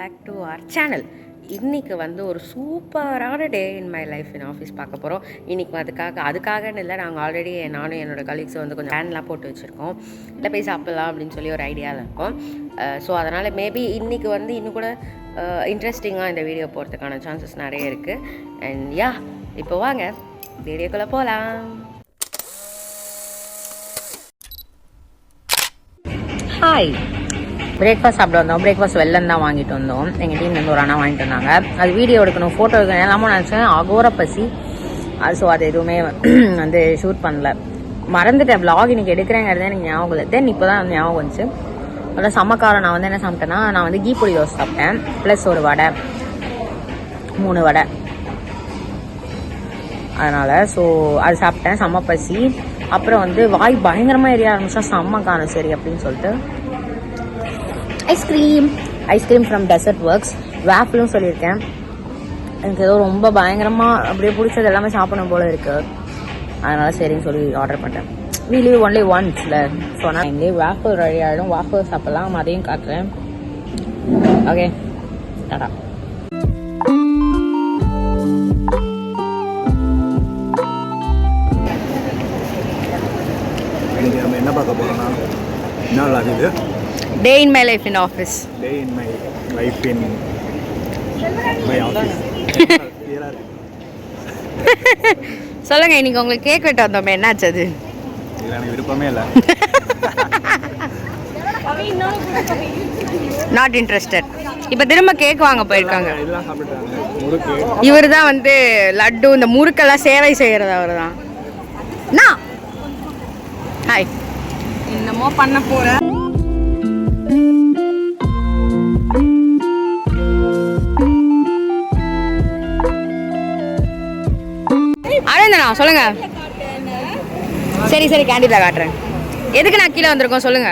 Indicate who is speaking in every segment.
Speaker 1: Back to our channel. இன்றைக்கி வந்து ஒரு சூப்பரான day in my life in office பார்க்க போகிறோம். இன்றைக்கி அதுக்காகன்னு இல்லை, நாங்கள் ஆல்ரெடி நானும் என்னோடய கலீக்ஸ் வந்து கொஞ்சம் பிளான்லாம் போட்டு வச்சுருக்கோம். இல்லை போய் சாப்பிட்லாம் அப்படின்னு சொல்லி ஒரு ஐடியாவில் இருக்கோம். ஸோ அதனால் மேபி இன்றைக்கி வந்து இன்னும் கூட இன்ட்ரெஸ்டிங்காக இந்த வீடியோ போகிறதுக்கான சான்சஸ் நிறைய இருக்குது. அண்ட் யா, இப்போ வாங்க வீடியோக்குள்ளே போகலாம். ஹாய், பிரேக்ஃபாஸ்ட் சாப்பிட வந்தோம். பிரேக்ஃபாஸ்ட் வெளிலன்னு தான் வாங்கிட்டு வந்தோம். எங்கள் டீம்லேருந்து ஒரு அண்ணா வாங்கிட்டு வந்தாங்க. அது வீடியோ எடுக்கணும், ஃபோட்டோ எடுக்கணும் எல்லாமே நினச்சேன். அகோர பசி. ஸோ அது எதுவுமே வந்து ஷூட் பண்ணல, மறந்துட்டேன். விளாக் இன்னைக்கு எடுக்கிறேங்கிறது எனக்கு ஞாபகம் இல்லை. தென் இப்போ தான் ஞாபகம் வந்துச்சு. அதில் சம்மக்காரம் நான் வந்து என்ன சாப்பிட்டேன்னா, நான் வந்து கீ பொடி தோசை சாப்பிட்டேன், ப்ளஸ் ஒரு வடை, 3 வடை. அதனால் ஸோ அது சாப்பிட்டேன். செம்ம பசி. அப்புறம் வந்து வாய் பயங்கரமாக எரிய ஆரம்பிச்சா செம்மக்காரம் சரி அப்படின்னு சொல்லிட்டு ஐஸ்கிரீம் ஃப்ரம் டெசர்ட் ஒர்க்ஸ், வேஃபிலும் சொல்லியிருக்கேன். எனக்கு ஏதோ ரொம்ப பயங்கரமாக அப்படியே பிடிச்சது எல்லாமே சாப்பிடணும் போல இருக்குது. அதனால் சரின்னு சொல்லி ஆர்டர் பண்ணிட்டேன். we live only once இல்லை, ஸோ நான் எங்கேயே வேஃபில் ரெடி ஆகிடும், வேஃபில் சாப்பிட்லாம். அதையும் காட்டுறேன். Okay, tata.
Speaker 2: நம்ம என்ன பார்க்க போகிறோம்னா, என்ன ஆகுது?
Speaker 1: Day in my life in office.
Speaker 2: Day in my life in my office.
Speaker 1: சொல்லுங்க, இன்னைக்கு உங்களுக்கு கேக் வெட்ட வந்தோமே, என்னாச்சு அது?
Speaker 2: இல்லை, எனக்கு விருப்பமே இல்லை.
Speaker 1: Not interested. இப்போ திரும்ப கேக் வாங்க போயிருக்காங்க.
Speaker 2: இதெல்லாம் சாப்பிட்டுறாங்க. முறுக்கு.
Speaker 1: இவர் தான் வந்து லட்டு, இந்த முறுக்கெல்லாம் சேவை செய்கிறது அவர் தான். ஹாய், என்னமோ பண்ண போகிறேன். ஆனந்தனா சொல்லுங்க. சரி கேண்டிடா காட்டுறேன். எதுக்கு நான் கீழே வந்திருக்கோம் சொல்லுங்க.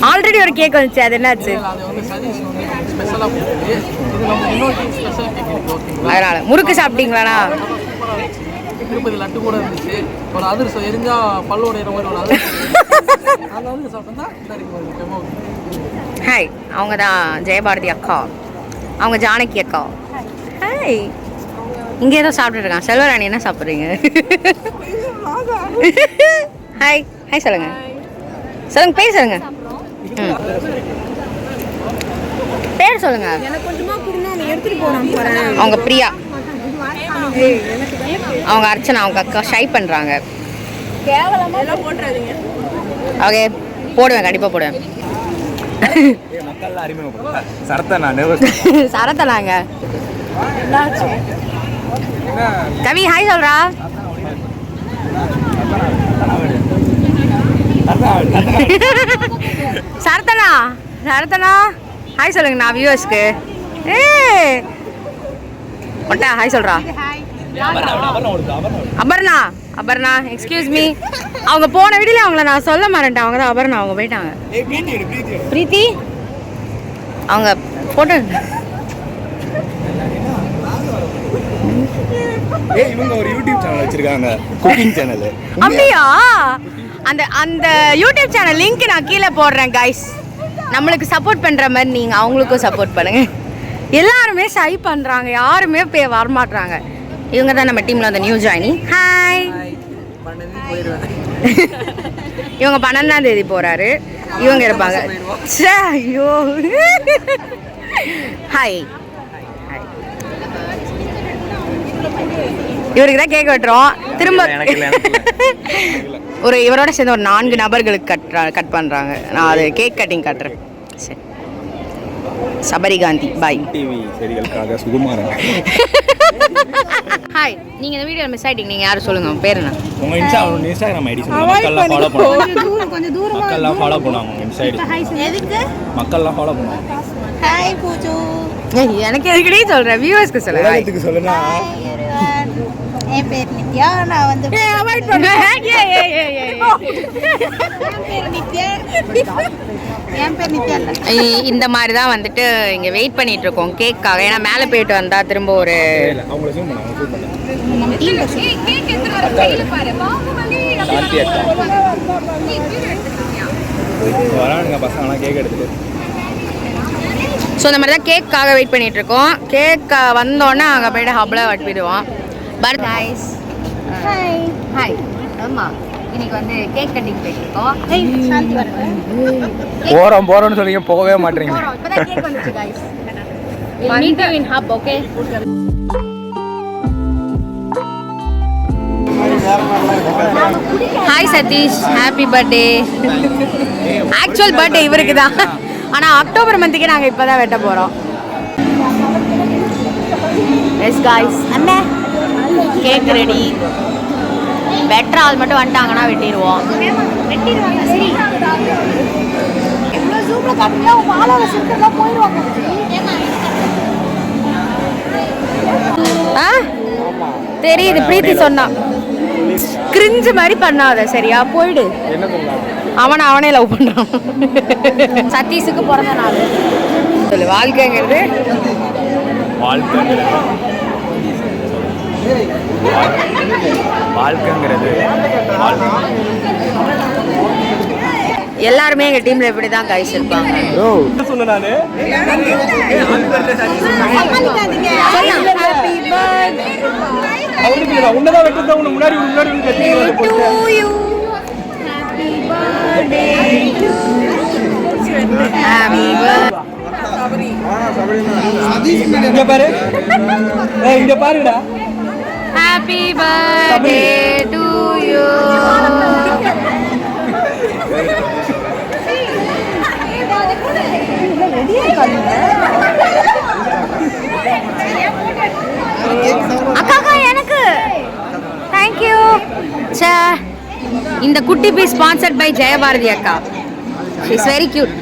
Speaker 1: ஆல்ரெடி ஒரு கேக் வந்துச்சு, அது என்னாச்சு? அதனால முறுக்கு சாப்பிட்டீங்களா?
Speaker 3: திருப்பதி லட்டு கூட இருந்துச்சு. ஒரு அதிர்ஷ்டம் எரிஞ்சா பல்லோடைய மாதிரி ஒரு அதிர்ஷ்டம்.
Speaker 1: ஹாய், அவங்க தான் ஜெயபாரதி அக்கா, அவங்க ஜானகி அக்கா. ஹாய், இங்கே ஏதோ சாப்பிட்டுட்டு இருக்கான். செல்வராணி என்ன சாப்பிட்றீங்க? ஹாய் சொல்லுங்க பேர் சொல்லுங்க. பேர் சொல்லுங்க. அவங்க பிரியா, அவங்க அர்ச்சனா, அவங்க அக்கா ஷை பண்றாங்க. ஓகே, போடுவேன், கண்டிப்பா போடுவேன். சரத்தனாங்க. கவி ஹாய் சொல்றா. சரத்தனா ஹாய் சொல்லுங்க. நான் வியூவர்ஸ்க்கு ஒட்டா ஹாய் சொல்றா. Aparna excuse me. அவங்க போன வீடியோல அவங்கள நான் சொல்ல மாட்டேன். அவங்க தான் அபர்ணா, அவங்க போயிட்டாங்க. பிரீத்தி அவங்க போட்டோ.
Speaker 2: இவங்க ஒரு யூடியூப் சேனல் வச்சிருக்காங்க, குக்கிங் சேனல்.
Speaker 1: அப்படியா? அந்த யூடியூப் சேனல் லிங்க் நான் கீழே போடுறேன் கைஸ். நம்மளுக்கு சப்போர்ட் பண்ற மாதிரி நீங்க அவங்களுக்கும் சப்போர்ட் பண்ணுங்க. எல்லாருமே சை பண்றாங்க, யாருமே வரமாட்டாங்க. இவங்க தான் நம்ம டீம்ல அந்த நியூ ஜாயினிங். ஹாய். இவங்க 12ஆம் தேதி போறாரு, இவங்க இருப்பாங்க. ஐயோ, ஹாய். இவருக்கு தான் கேக் வெட்டுறோம். திரும்ப ஒரு இவரோட சேர்ந்து ஒரு 4 நபர்களுக்கு கட் பண்றாங்க. நான் அது கேக் கட்டிங் காட்டுறேன். சரி, சபரி காந்தி பாய்.
Speaker 2: டிவி செய்திகளுக்காக சுகுமாரன்.
Speaker 1: ஹாய், நீங்க இந்த வீடியோ மிஸ் ஆயிட்டீங்க. நீங்க யாரும் சொல்லுங்க, பேர் என்ன?
Speaker 2: உங்க இன்ஸ்டாகிராம் ஐடி சொல்லுங்க. மக்கள்லாம் ஃபாலோ பண்ணுவாங்க. மக்கள்லாம் ஃபாலோ பண்ணுவாங்க உங்க இன்ஸ்டா ஐடி.
Speaker 1: எதுக்கு
Speaker 2: மக்கள்லாம் ஃபாலோ பண்ணுவாங்க?
Speaker 1: ஹாய் பூஜு. எனக்கு எதுக்குடி சொல்ற? வியூவர்ஸ்க்கு சொல்லுங்க.
Speaker 2: எதுக்கு சொல்லுனா
Speaker 4: என் பேர் நித்யா. நான் வந்து
Speaker 1: அவாய்ட் பண்ணுங்க.
Speaker 4: என் பேர் நித்யா இல்ல.
Speaker 1: இந்த மாதிரி தான் வந்துட்டு இங்கே வெயிட் பண்ணிட்டு இருக்கோம் கேக்காக. ஏன்னா மேலே போயிட்டு வந்தா திரும்ப ஒரு
Speaker 2: அவங்கள ஜூம் பண்ணாங்க ஜூம் பண்ணாங்க
Speaker 4: நம்ம டீம்
Speaker 2: சாந்தி அக்கா வரானுங்க பசங்களாம் கேக் எடுத்துட்டு.
Speaker 1: ஸோ இந்த மாதிரி தான் கேக்காக வெயிட் பண்ணிட்டு இருக்கோம். கேக் வந்தோடனே அங்கே போய்ட்டு ஹப்பில் வட்டிடுவோம். பர் கைஸ்
Speaker 4: ஹாய்.
Speaker 1: ஹாய். ஆமாம் இன்னைக்கு வந்து கேக் கட்டிங் போயிட்டு இருக்கோம்.
Speaker 4: சாந்தி வரேன்.
Speaker 2: போறோம்னு சொல்லிங்க போகவே மாட்டீங்க.
Speaker 1: இப்போதான் கேக் வந்துச்சு guys. We'll meet you in hub, okay? Hi Sathish, happy birthday. Actual birthday இவருக்கு தான், ஆனால் அக்டோபர் மந்த்துக்கு நாங்கள் இப்போ தான் வெட்ட போகிறோம். எஸ் காய்ஸ், அண்ணே கேக் ரெடி. வெட்டுற ஆள் மட்டும் வந்துட்டாங்கன்னா வெட்டிடுவோம்.
Speaker 4: வெட்டிடுவாங்க. சரி, எவ்வளோ ஜூமில் காட்டுங்க. உங்கள் ஆளோட சிஸ்டர்லாம் போயிடுவாங்க.
Speaker 1: ஆ தெரியுது, பிரீத்தி சொன்னா. கிரிஞ்சு மாதிரி பண்ணாத சரியா, போயிடு. அவனே லவ் பண்றான். சதீஷுக்கு பிறந்த நாள் சொல்லு. வாழ்க்கைங்கிறது எல்லாருமே எங்க டீம்ல இப்படி தான் கைஸ் இருப்பாங்க. Happy birthday to you. அக்கா எனக்கு தேங்க்யூ. இந்த குட்டி பீஸ் ஸ்பான்சர்ட் பை ஜெயபாரதி அக்கா. It's very cute.